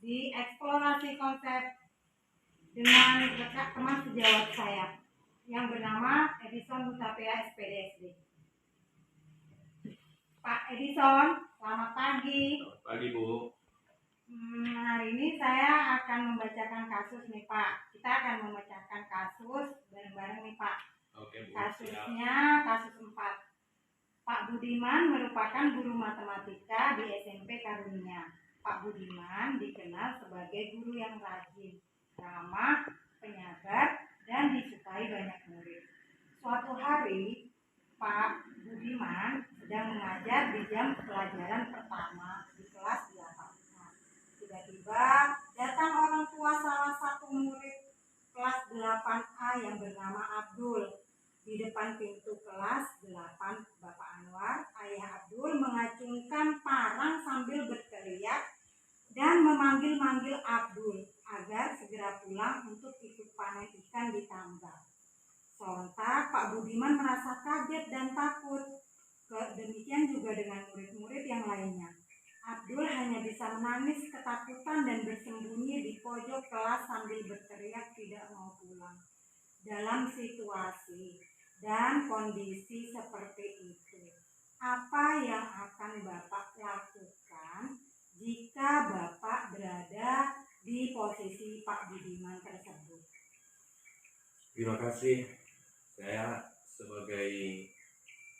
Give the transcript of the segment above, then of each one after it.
di eksplorasi konsep dengan teman sejawat saya yang bernama Edison Hutapea SPDSD. Pak Edison, selamat pagi. Selamat pagi, Bu. Hari ini saya akan membacakan kasus nih Pak. Kita akan membacakan kasus bareng-bareng nih Pak. Oke, Bu. Kasusnya kasus 4. Pak Budiman merupakan guru matematika di SMP Karunia. Pak Budiman dikenal sebagai guru yang rajin, ramah, penyabar, dan disukai banyak murid. Suatu hari, Pak Budiman sedang mengajar di jam pelajaran pertama di kelas 8. Tiba-tiba datang orang tua salah satu murid kelas 8A yang bernama Abdul. Di depan pintu kelas 8 Bapak Anwar, ayah Abdul mengacungkan parang sambil berteriak dan memanggil-manggil Abdul agar segera pulang untuk ikut panen ikan di tambak. Sontak Pak Budiman merasa kaget dan takut. Demikian juga dengan murid-murid yang lainnya. Abdul hanya bisa menangis ketakutan dan bersembunyi di pojok kelas sambil berteriak tidak mau pulang. Dalam situasi dan kondisi seperti itu, apa yang akan Bapak lakukan jika Bapak berada di posisi Pak Budiman tersebut? Terima kasih. Saya sebagai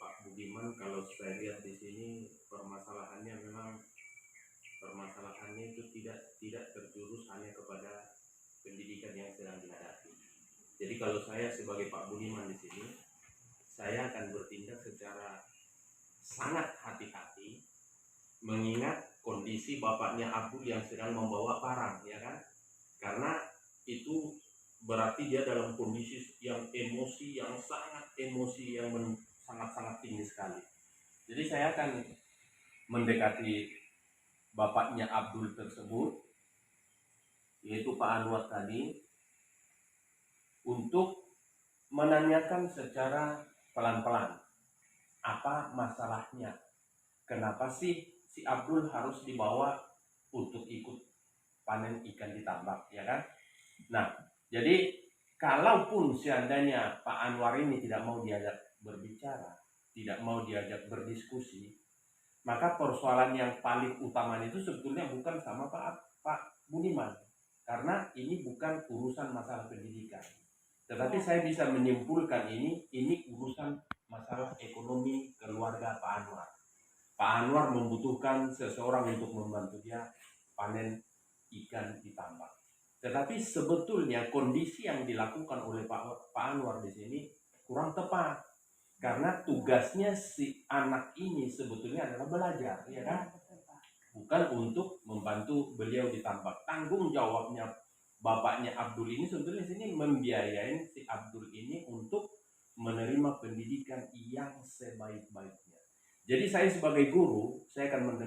Pak Budiman, kalau saya lihat di sini permasalahannya itu tidak terjurus hanya kepada pendidikan yang sedang dihadapi. Jadi kalau saya sebagai Pak Budiman di sini, saya akan bertindak secara sangat hati-hati, mengingat kondisi bapaknya Abdul yang sedang membawa parang, ya kan? Karena itu berarti dia dalam kondisi yang emosi yang sangat tinggi sekali. Jadi saya akan mendekati bapaknya Abdul tersebut, yaitu Pak Anwar tadi, untuk menanyakan secara pelan-pelan apa masalahnya, kenapa sih si Abdul harus dibawa untuk ikut panen ikan di tambak, ya kan? Nah, jadi kalaupun seandainya Pak Anwar ini tidak mau diajak berbicara, tidak mau diajak berdiskusi, maka persoalan yang paling utama itu sebetulnya bukan sama Pak Budiman, karena ini bukan urusan masalah pendidikan. Tetapi saya bisa menyimpulkan ini urusan masalah ekonomi keluarga Pak Anwar. Pak Anwar membutuhkan seseorang untuk membantu dia panen ikan di tambak. Tetapi sebetulnya kondisi yang dilakukan oleh Pak Anwar di sini kurang tepat, karena tugasnya si anak ini sebetulnya adalah belajar, ya kan? Bukan untuk membantu beliau di tambak. Tanggung jawabnya bapaknya Abdul ini sebetulnya sini membiayain si Abdul ini untuk menerima pendidikan yang sebaik-baiknya. Jadi saya sebagai guru, saya akan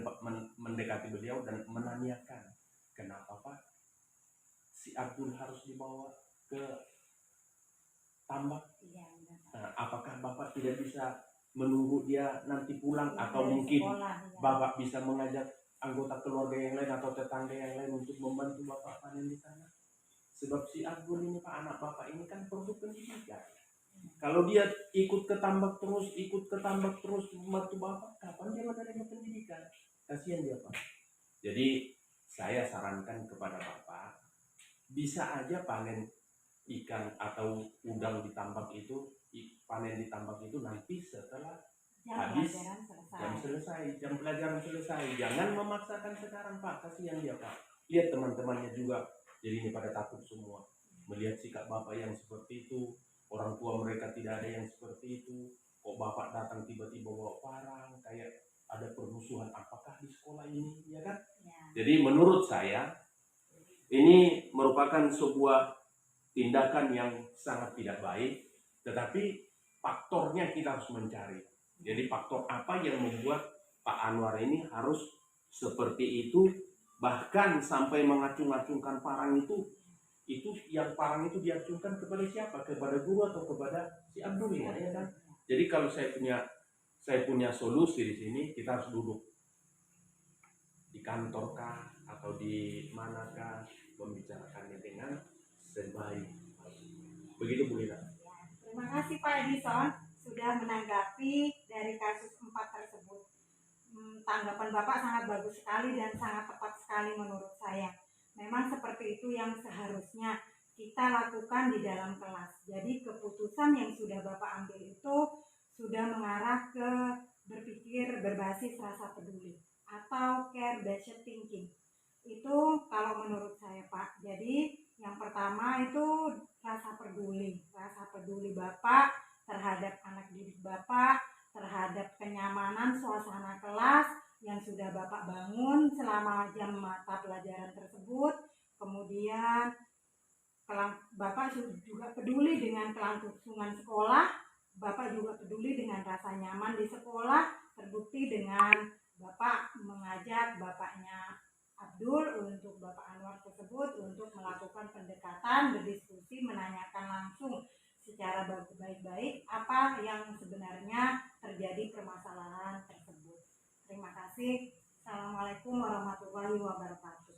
mendekati beliau dan menanyakan, kenapa Pak si Abdul harus dibawa ke tambak? Nah, apakah Bapak tidak bisa menunggu dia nanti pulang, atau mungkin Bapak bisa mengajak anggota keluarga yang lain atau tetangga yang lain untuk membantu Bapak panen di sana? Sebab si Abdul ini Pak, anak Bapak ini kan perlu pendidikan. Kalau dia ikut ke tambak terus membantu Bapak, kapan dia menerima pendidikan? Kasihan dia Pak. Jadi saya sarankan kepada Bapak, bisa aja panen ikan atau udang di tambak itu, panen di tambak itu nanti setelah jam pelajaran selesai. Jangan memaksakan sekarang Pak, kasihan dia Pak. Lihat teman-temannya juga jadi ini pada takut semua melihat sikap Bapak yang seperti itu. Orang tua mereka tidak ada yang seperti itu. Kok Bapak datang tiba-tiba bawa parang, kayak ada permusuhan apakah di sekolah ini, ya kan? Ya. Jadi menurut saya ini merupakan sebuah tindakan yang sangat tidak baik, tetapi faktornya kita harus mencari. Jadi faktor apa yang membuat Pak Anwar ini harus seperti itu, bahkan sampai mengacung-acungkan parang itu yang parang itu diacungkan kepada siapa? Kepada guru atau kepada si Abdul, ya kan? Jadi kalau saya punya solusi di sini, kita harus duduk di kantor kah atau di manakah membicarakannya dengan sebaik-baik. Begitu Bu Lina. Ya, terima kasih Pak Edison sudah menanggapi dari kasus 4 tersebut. Tanggapan Bapak sangat bagus sekali dan sangat tepat sekali menurut saya. Memang seperti itu yang seharusnya kita lakukan di dalam kelas. Jadi keputusan yang sudah Bapak ambil itu sudah mengarah ke berpikir berbasis rasa peduli atau care-based thinking. Itu kalau menurut saya Pak. Jadi yang pertama itu rasa peduli Bapak terhadap anak didik Bapak, terhadap kenyamanan suasana kelas yang sudah Bapak bangun selama jam mata pelajaran tersebut. Kemudian Bapak juga peduli dengan kelangsungan sekolah, Bapak juga peduli dengan rasa nyaman di sekolah, terbukti dengan Bapak mengajak bapaknya Abdul untuk Bapak Anwar tersebut untuk melakukan pendekatan, berdiskusi, menanyakan langsung secara baik-baik apa yang sebenarnya terjadi permasalahan tersebut. Terima kasih. Assalamualaikum warahmatullahi wabarakatuh.